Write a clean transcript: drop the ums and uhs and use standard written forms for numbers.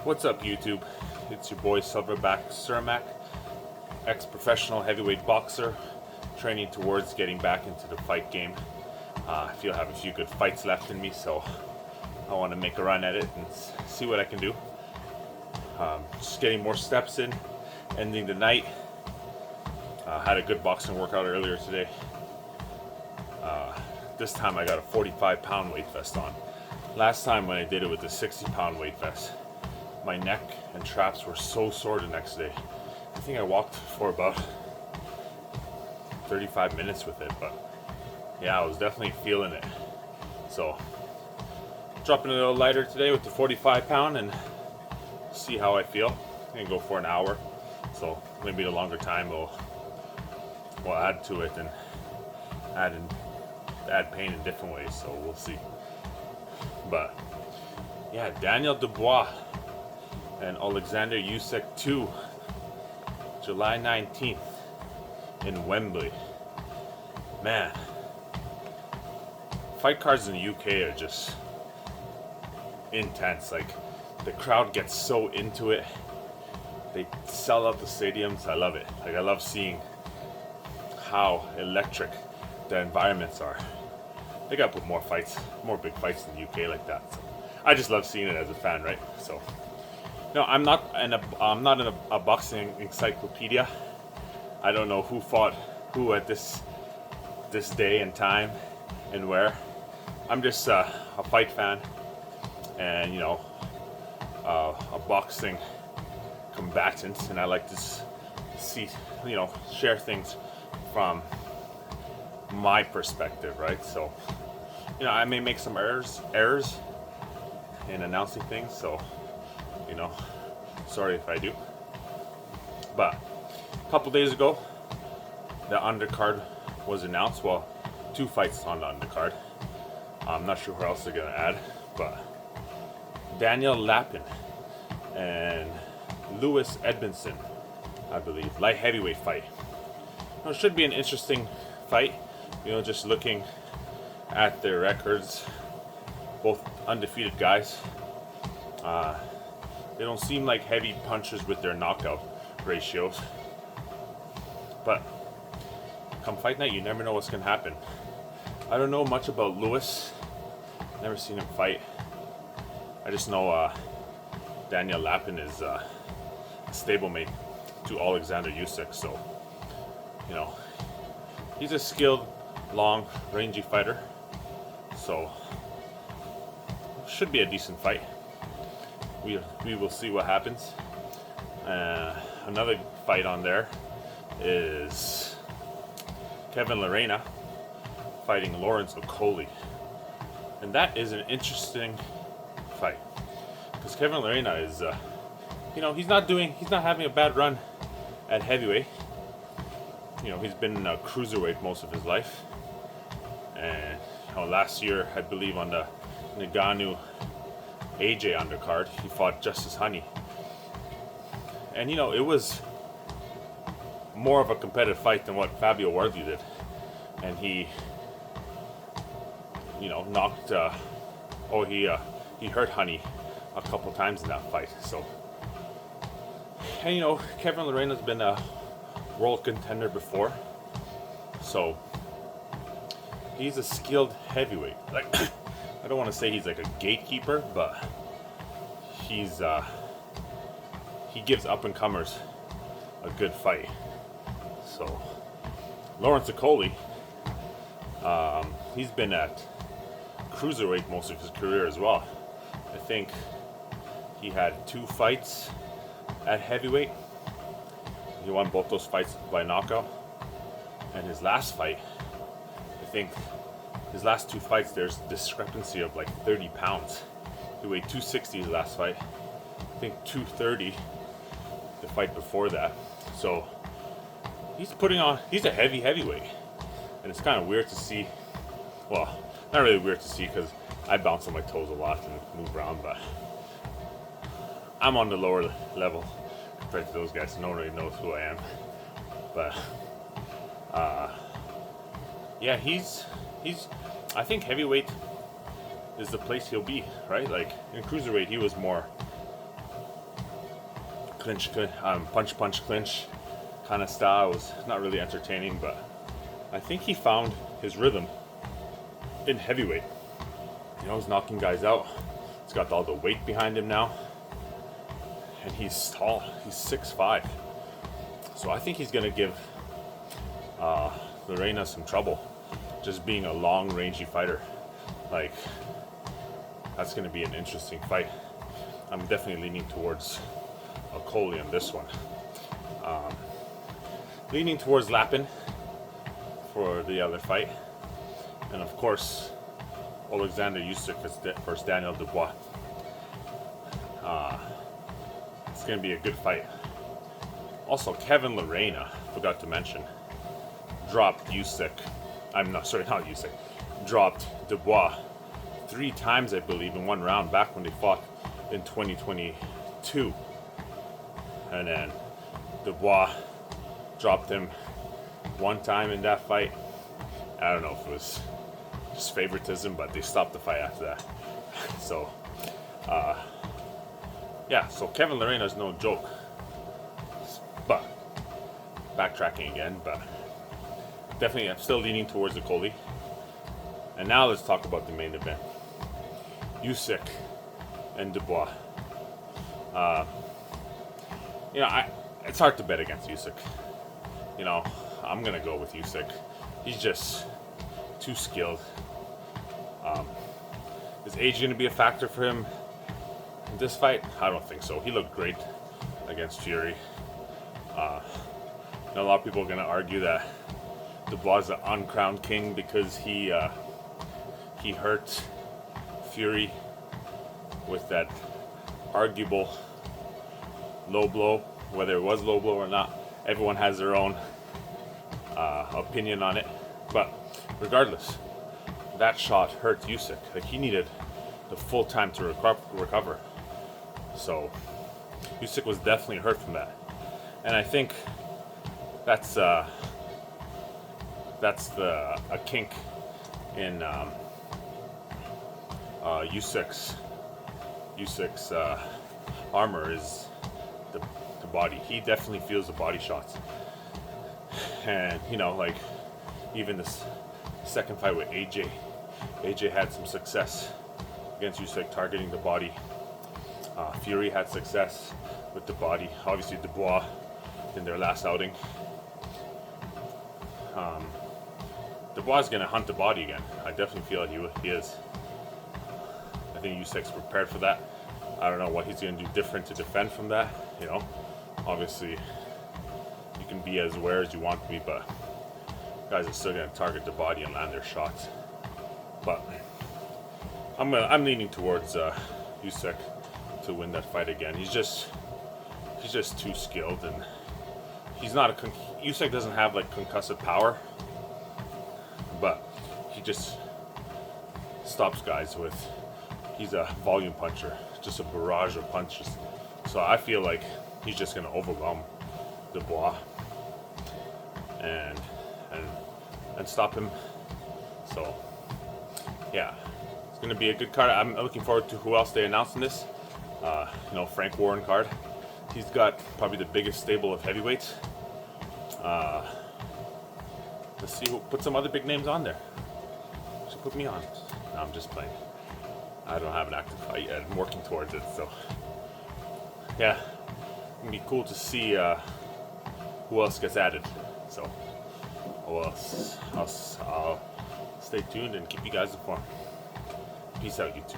What's up, YouTube? It's your boy Silverback Cermak, ex-professional heavyweight boxer, training towards getting back into the fight game. I feel I have a few good fights left in me, so I want to make a run at it and see what I can do. Just getting more steps in, ending the night. Had a good boxing workout earlier today. This time I got a 45-pound weight vest on. Last time when I did it with the 60-pound weight vest, my neck and traps were so sore the next day. I think I walked for about 35 minutes with it, but yeah, I was definitely feeling it. So, dropping a little lighter today with the 45-pound and see how I feel. I'm gonna go for an hour, so maybe the longer time will add to it and add pain in different ways, so we'll see. But yeah, Daniel Dubois and Alexander Usyk 2, July 19th in Wembley. Man, fight cards in the UK are just intense. Like, the crowd gets so into it. They sell out the stadiums. I love it. Like, I love seeing how electric the environments are. They gotta put more big fights in the UK like that. So I just love seeing it as a fan, right? So, no, I'm not in a boxing encyclopedia. I don't know who fought who at this day and time and where. I'm just a fight fan, and a boxing combatant, and I like to see, share things from my perspective, right? So, I may make some errors in announcing things, so, sorry if I do. But a couple days ago, the undercard was announced. Well, 2 fights on the undercard. I'm not sure who else they're gonna add, but Daniel Lapin and Lewis Edmondson, I believe, light heavyweight fight. It should be an interesting fight. Just looking at their records, both undefeated guys. They don't seem like heavy punchers with their knockout ratios. But come fight night, you never know what's going to happen. I don't know much about Lewis. Never seen him fight. I just know Daniel Lapin is a stablemate to Alexander Usyk. So, he's a skilled, long, rangy fighter. So, should be a decent fight. We will see what happens. Another fight on there is Kevin Lerena fighting Lawrence Okolie, and that is an interesting fight because Kevin Lerena is, he's not having a bad run at heavyweight. He's been a cruiserweight most of his life, and last year, I believe, on the Ngannou AJ undercard, he fought Justice Honey, and it was more of a competitive fight than what Fabio Worthy did, and he knocked he hurt Honey a couple times in that fight. So, and Kevin Lorena's been a world contender before, so he's a skilled heavyweight. Like, I don't want to say he's like a gatekeeper, but he gives up and comers a good fight. So Lawrence Okolie, he's been at cruiserweight most of his career as well. I think he had 2 fights at heavyweight. He won both those fights by knockout. And his last fight, I think his last 2 fights, there's a discrepancy of like 30 pounds. He weighed 260 his last fight. I think 230 the fight before that. So he's a heavyweight. And it's kind of weird to see. Well, not really weird to see because I bounce on my toes a lot and move around, but I'm on the lower level compared to those guys, so no one really knows who I am. But yeah, he's I think heavyweight is the place he'll be, right? Like in cruiserweight, he was more punch clinch kind of style. It was not really entertaining, but I think he found his rhythm in heavyweight. You know, he's knocking guys out. He's got all the weight behind him now, and he's tall. He's 6'5", so I think he's gonna give Lorena some trouble. Just being a long, rangy fighter, like that's gonna be an interesting fight. I'm definitely leaning towards Coley on this one. Leaning towards Lapin for the other fight, and of course Alexander Usyk versus Daniel Dubois. It's going to be a good fight. Also, Kevin Lorena, forgot to mention, dropped Usyk. Not Usyk. Dropped Dubois 3 times, I believe, in one round back when they fought in 2022. And then Dubois dropped him 1 time in that fight. I don't know if it was just favoritism, but they stopped the fight after that. So, so Kevin Lorena is no joke. But, backtracking again, but definitely I'm still leaning towards the Coley. And now let's talk about the main event. Usyk and Dubois. It's hard to bet against Usyk. You know, I'm gonna go with Usyk. He's just too skilled. Is age going to be a factor for him in this fight? I don't think so. He looked great against Fury. A lot of people are going to argue that Dubois is the uncrowned king because he hurt Fury with that arguable low blow. Whether it was low blow or not, everyone has their own opinion on it. But regardless, that shot hurt Usyk. Like, he needed the full time to recover. So Usyk was definitely hurt from that, and I think that's a kink in Usyk's armor is the body. He definitely feels the body shots, and like even this second fight with AJ had some success against Usyk targeting the body. Fury had success with the body. Obviously Dubois in their last outing. Dubois is going to hunt the body again. I definitely feel like he is. I think Usyk's prepared for that. I don't know what he's going to do different to defend from that. Obviously you can be as aware as you want to be, but guys are still going to target the body and land their shots. But I'm leaning towards Usyk to win that fight again. He's just too skilled, and he's not Usyk doesn't have like concussive power, but he just stops guys with. He's a volume puncher, just a barrage of punches. So I feel like he's just gonna overwhelm Dubois and stop him. So yeah, it's gonna be a good card. I'm looking forward to who else they announce in this. Frank Warren card. He's got probably the biggest stable of heavyweights. Let's see who put some other big names on there. Should put me on. No, I'm just playing. I don't have an active fight yet. I'm working towards it. So yeah, it'd be cool to see who else gets added. So I'll stay tuned and keep you guys informed. Peace out, YouTube.